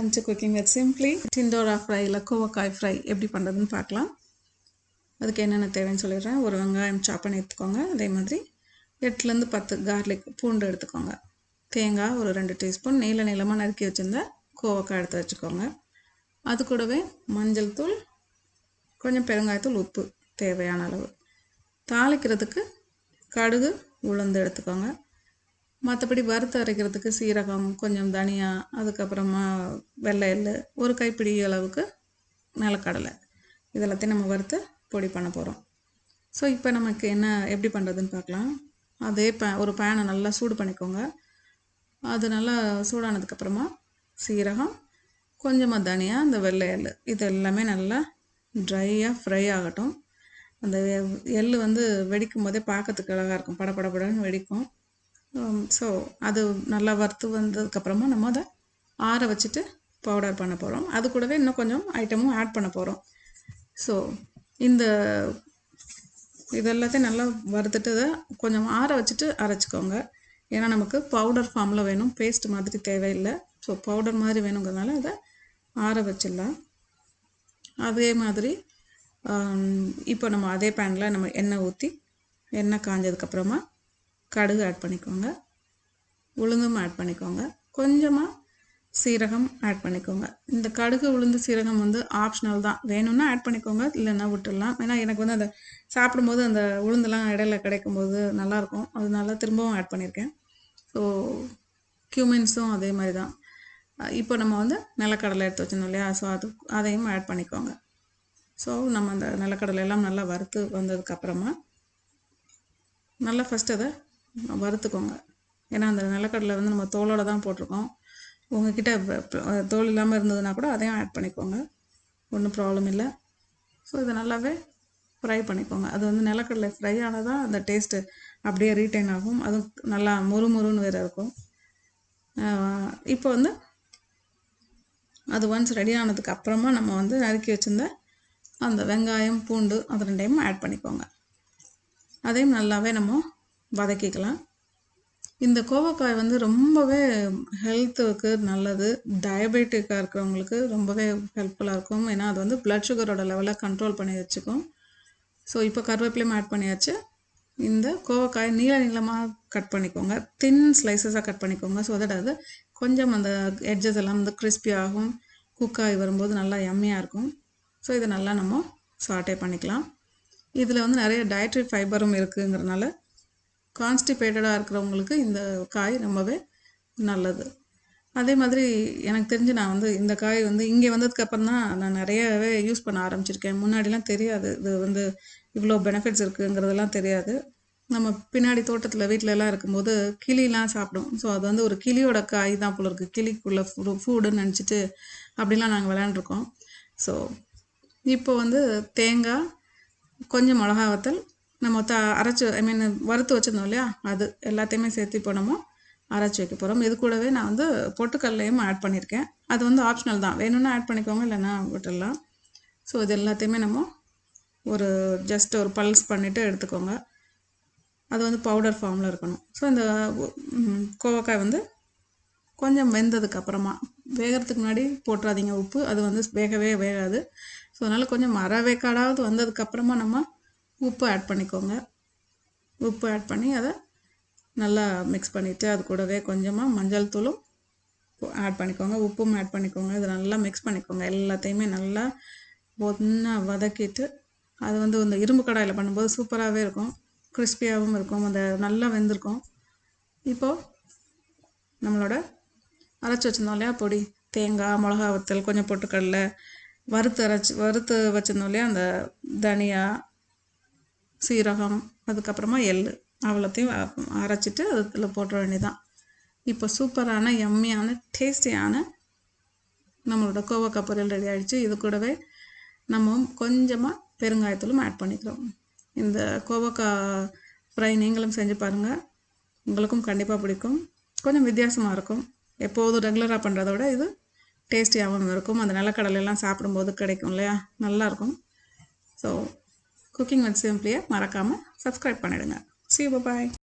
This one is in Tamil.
Welcome to cooking with simply. Tindora fry இல்லை கோவக்காய் ஃப்ரை எப்படி பண்ணுறதுன்னு பார்க்கலாம். அதுக்கு என்னென்ன தேவைன்னு சொல்லிடுறேன். ஒரு வெங்காயம் சாப் பண்ணி எடுத்துக்கோங்க. அதே மாதிரி 8லேருந்து 10 கார்லிக் பூண்டு எடுத்துக்கோங்க. தேங்காய் ஒரு 2 டீஸ்பூன், நீளமாக நறுக்கி வச்சுருந்த கோவக்காய் எடுத்து வச்சுக்கோங்க. அது கூடவே மஞ்சள் தூள், கொஞ்சம் பெருங்காயத்தூள், உப்பு தேவையான அளவு. தாளிக்கிறதுக்கு கடுகு உளுந்து எடுத்துக்கோங்க. மற்றபடி வறுத்து அரைக்கிறதுக்கு சீரகம், கொஞ்சம் தனியா, அதுக்கப்புறமா வெள்ளை எள்ளு, ஒரு கைப்பிடி அளவுக்கு நிலக்கடலை, இதெல்லாத்தையும் நம்ம வறுத்து பொடி பண்ண போகிறோம். ஸோ இப்போ நமக்கு என்ன எப்படி பண்ணுறதுன்னு பார்க்கலாம். அதே ஒரு பேனை நல்லா சூடு பண்ணிக்கோங்க. அது நல்லா சூடானதுக்கப்புறமா சீரகம், கொஞ்சமாக தனியா, இந்த வெள்ளை எள்ளு, இது எல்லாமே நல்லா ட்ரையாக ஃப்ரை ஆகட்டும். அந்த எள்ளு வெடிக்கும் போதே பார்க்கறதுக்கு அழகாக இருக்கும், படபடன்னு வெடிக்கும். ஸோ அது நல்லா வறுத்து வந்ததுக்கப்புறமா நம்ம அதை ஆற வச்சுட்டு பவுடர் பண்ண போகிறோம். அது கூடவே இன்னும் கொஞ்சம் ஐட்டமும் ஆட் பண்ண போகிறோம். ஸோ இதெல்லாத்தையும் நல்லா வறுத்துட்டு அதை கொஞ்சம் ஆற வச்சுட்டு அரைச்சிக்கோங்க. ஏன்னா நமக்கு பவுடர் ஃபார்மில் வேணும், பேஸ்ட் மாதிரி தேவையில்லை. ஸோ பவுடர் மாதிரி வேணுங்கிறதுனால அதை ஆற வச்சிடலாம். அதே மாதிரி இப்போ நம்ம அதே பேனில் நம்ம எண்ணெய் ஊற்றி, எண்ணெய் காஞ்சதுக்கப்புறமா கடுகு ஆட் பண்ணிக்கோங்க, உளுந்தும் ஆட் பண்ணிக்கோங்க, கொஞ்சமாக சீரகம் ஆட் பண்ணிக்கோங்க. இந்த கடுகு உளுந்து சீரகம் ஆப்ஷனல் தான், வேணும்னா ஆட் பண்ணிக்கோங்க, இல்லைன்னா விட்டுடலாம். ஏன்னா எனக்கு அந்த சாப்பிடும்போது அந்த உளுந்தெல்லாம் இடையில கிடைக்கும்போது நல்லாயிருக்கும், அதனால திரும்பவும் ஆட் பண்ணியிருக்கேன். ஸோ கியூமின்ஸும் அதே மாதிரி தான். இப்போ நம்ம நிலக்கடலை எடுத்து வச்சிருந்தோம் இல்லையா, ஸோ அதையும் ஆட் பண்ணிக்கோங்க. ஸோ நம்ம அந்த நிலக்கடலை எல்லாம் நல்லா வறுத்து வந்ததுக்கப்புறமா நல்லா ஃபஸ்ட்டு அதை வறுத்துக்கோங்க. ஏன்னா அந்த நிலக்கடலை நம்ம தோலோடு தான் போட்டிருக்கோம். உங்ககிட்ட தோல் இல்லாமல் இருந்ததுன்னா கூட அதையும் ஆட் பண்ணிக்கோங்க, ஒன்றும் ப்ராப்ளம் இல்லை. ஸோ இதை நல்லாவே ஃப்ரை பண்ணிக்கோங்க. அது நிலக்கடலை ஃப்ரை ஆனால் தான் அந்த டேஸ்ட்டு அப்படியே ரீட்டைன் ஆகும், அதுவும் நல்லா முறுமுறுன்னு வேறு இருக்கும். இப்போ அது ஒன்ஸ் ரெடி ஆனதுக்கு அப்புறமா நம்ம நறுக்கி வச்சுருந்த அந்த வெங்காயம், பூண்டு, அது ரெண்டையும் ஆட் பண்ணிக்கோங்க. அதையும் நல்லாவே நம்ம வதக்கிக்கலாம். இந்த கோவக்காய் ரொம்பவே ஹெல்த்துக்கு நல்லது. டயபெட்டிக்காக இருக்கிறவங்களுக்கு ரொம்பவே ஹெல்ப்ஃபுல்லாக இருக்கும். ஏன்னா அது பிளட் சுகரோட லெவலை கண்ட்ரோல் பண்ணி வச்சுக்கும். ஸோ இப்போ கருவேப்பிலையும் ஆட் பண்ணியாச்சு. இந்த கோவக்காய் நீளமாக கட் பண்ணிக்கோங்க, தின் ஸ்லைசஸாக கட் பண்ணிக்கோங்க. ஸோ தட் அது கொஞ்சம் அந்த எட்ஜஸ் எல்லாம் கிறிஸ்பி ஆகும், குக்காகி வரும்போது நல்லா யம்மியாக இருக்கும். ஸோ இதை நல்லா நம்ம சாட்டே பண்ணிக்கலாம். இதில் நிறைய டயட்ரி ஃபைபரும் இருக்குங்கிறனால கான்ஸ்டிபேட்டடாக இருக்கிறவங்களுக்கு இந்த காய் ரொம்பவே நல்லது. அதே மாதிரி எனக்கு தெரிஞ்சு நான் இந்த காய் இங்கே வந்ததுக்கப்புறம் தான் நான் நிறையவே யூஸ் பண்ண ஆரம்பிச்சிருக்கேன். முன்னாடிலாம் தெரியாது, இது இவ்வளோ பெனிஃபிட்ஸ் இருக்குங்கிறதெல்லாம் தெரியாது. நம்ம பின்னாடி தோட்டத்தில் வீட்டிலலாம் இருக்கும்போது கிளிலாம் சாப்பிடும். ஸோ அது ஒரு கிளியோட காய் தான் போல இருக்குது, கிளிக்குள்ளே ஃபுட்டுன்னு நினச்சிட்டு அப்படிலாம் நாங்கள் விளையாண்டுருக்கோம். ஸோ இப்போ தேங்காய், கொஞ்சம் மிளகா வத்தல், நம்ம அரைச்சி வறுத்து வச்சுருந்தோம் இல்லையா, அது எல்லாத்தையுமே சேர்த்து இப்போ நம்ம அரைச்சி வைக்க போகிறோம். இது கூடவே நான் பொட்டுக்கல்லையும் ஆட் பண்ணியிருக்கேன். அது ஆப்ஷனல் தான், வேணும்னா ஆட் பண்ணிக்கோங்க, இல்லைன்னா விட்டுடலாம். ஸோ இது எல்லாத்தையுமே நம்ம ஜஸ்ட் ஒரு பல்ஸ் பண்ணிவிட்டு எடுத்துக்கோங்க. அது பவுடர் ஃபார்மில் இருக்கணும். ஸோ இந்த கோவக்காய் கொஞ்சம் வெந்ததுக்கப்புறமா, வேகிறதுக்கு முன்னாடி போட்டுறாதீங்க உப்பு, அது வேகவே வேகாது. ஸோ அதனால் கொஞ்சம் வேக்காடாவது வந்ததுக்கப்புறமா நம்ம உப்பு ஆட் பண்ணிக்கோங்க. உப்பு ஆட் பண்ணி அதை நல்லா மிக்ஸ் பண்ணிவிட்டு அது கூடவே கொஞ்சமாக மஞ்சள் தூளும் ஆட் பண்ணிக்கோங்க, உப்பும் ஆட் பண்ணிக்கோங்க. இதை நல்லா மிக்ஸ் பண்ணிக்கோங்க. எல்லாத்தையுமே நல்லா ஒன்றா வதக்கிட்டு, அது இந்த இரும்பு கடாயில் பண்ணும்போது சூப்பராகவே இருக்கும், கிறிஸ்பியாகவும் இருக்கும், அந்த நல்லா வெந்திருக்கும். இப்போது நம்மளோட அரைச்சி வச்சுருந்தோம் இல்லையா பொடி, தேங்காய், மிளகா வத்தல், கொஞ்சம் பொட்டுக்கடலை, வறுத்து வச்சுருந்தோம் இல்லையா அந்த தனியா, சீரகம், அதுக்கப்புறமா எள்ளு, அவ்வளோத்தையும் அரைச்சிட்டு அதில் போட்டுற வேண்டியதான். இப்போ சூப்பரான யம்மியான டேஸ்டியான நம்மளோட கோவக்காய் பொரியல் ரெடி ஆகிடுச்சு. இது கூடவே நம்ம கொஞ்சமாக பெருங்காயத்தூளும் ஆட் பண்ணிக்கிறோம். இந்த கோவக்காய் ஃப்ரை நீங்களும் செஞ்சு பாருங்கள், உங்களுக்கும் கண்டிப்பாக பிடிக்கும். கொஞ்சம் வித்தியாசமாக இருக்கும், எப்போதும் ரெகுலராக பண்ணுறத விட இது டேஸ்டியாகவும் இருக்கும். அந்த நிலக்கடலையெல்லாம் சாப்பிடும்போது கிடைக்கும் இல்லையா, நல்லாயிருக்கும். ஸோ குக்கிங் வித் சிம்பிளியை மறக்காமல் சப்ஸ்கிரைப் பண்ணிவிடுங்க. See you, bye-bye.